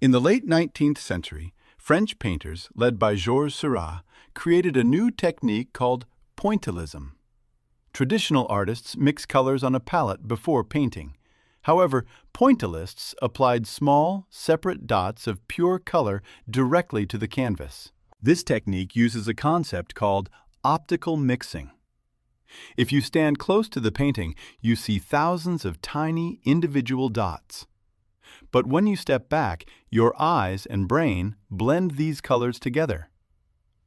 In the late 19th century, French painters, led by Georges Seurat, created a new technique called Pointillism. Traditional artists mix colors on a palette before painting. However, Pointillists applied small, separate dots of pure color directly to the canvas. This technique uses a concept called optical mixing. If you stand close to the painting, you see thousands of tiny, individual dots. But when you step back, your eyes and brain blend these colors together.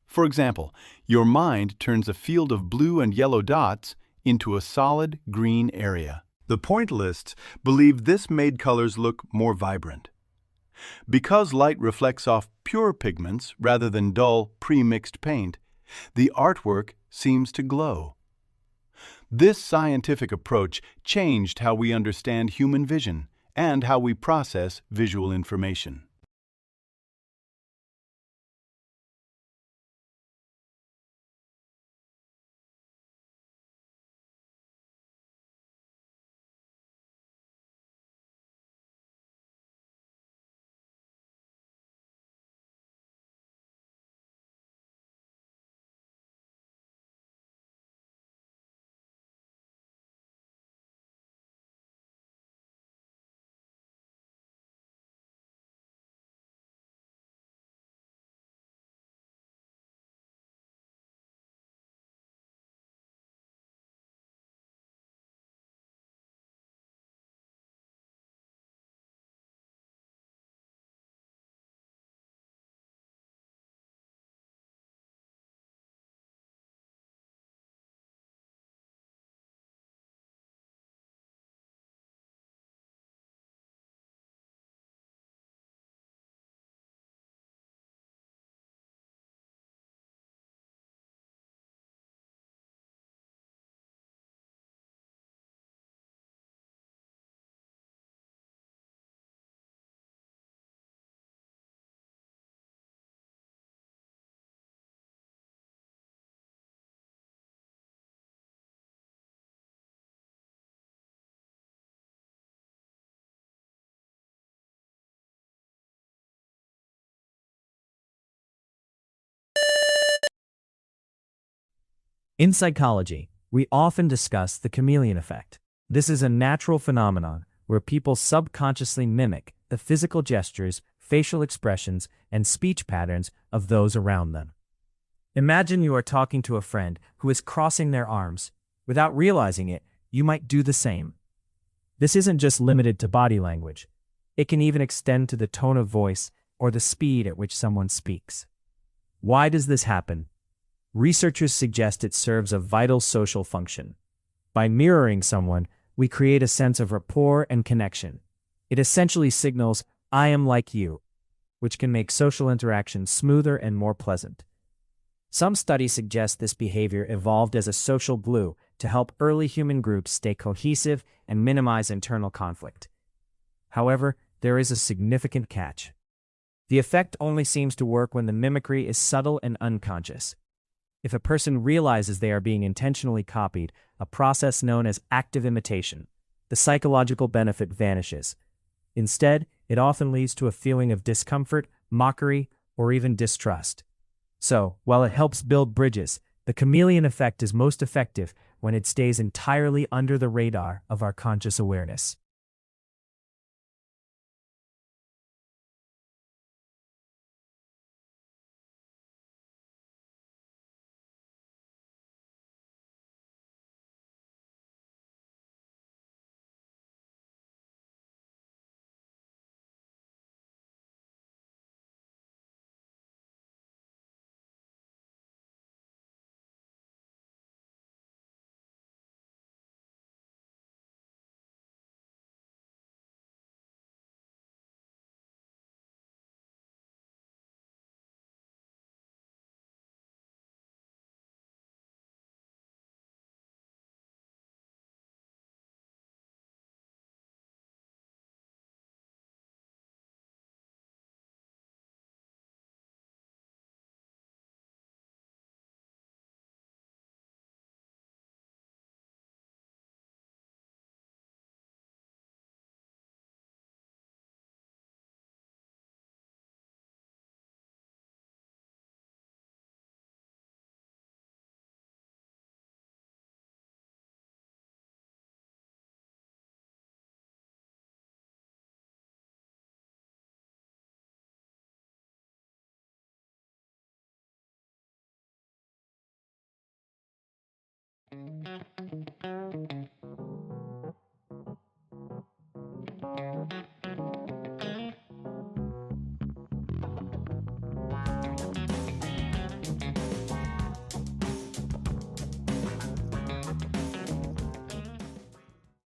For example, your mind turns a field of blue and yellow dots into a solid green area. The Pointillists believed this made colors look more vibrant. Because light reflects off pure pigments rather than dull, pre-mixed paint, the artwork seems to glow. This scientific approach changed how we understand human vision and how we process visual information. In psychology, we often discuss the chameleon effect. This is a natural phenomenon where people subconsciously mimic the physical gestures, facial expressions, and speech patterns of those around them. Imagine you are talking to a friend who is crossing their arms. Without realizing it, you might do the same. This isn't just limited to body language. It can even extend to the tone of voice or the speed at which someone speaks. Why does this happen? Researchers suggest it serves a vital social function. By mirroring someone, we create a sense of rapport and connection. It essentially signals, "I am like you," which can make social interaction smoother and more pleasant. Some studies suggest this behavior evolved as a social glue to help early human groups stay cohesive and minimize internal conflict. However, there is a significant catch. The effect only seems to work when the mimicry is subtle and unconscious. If a person realizes they are being intentionally copied, a process known as active imitation, the psychological benefit vanishes. Instead, it often leads to a feeling of discomfort, mockery, or even distrust. So, while it helps build bridges, the chameleon effect is most effective when it stays entirely under the radar of our conscious awareness.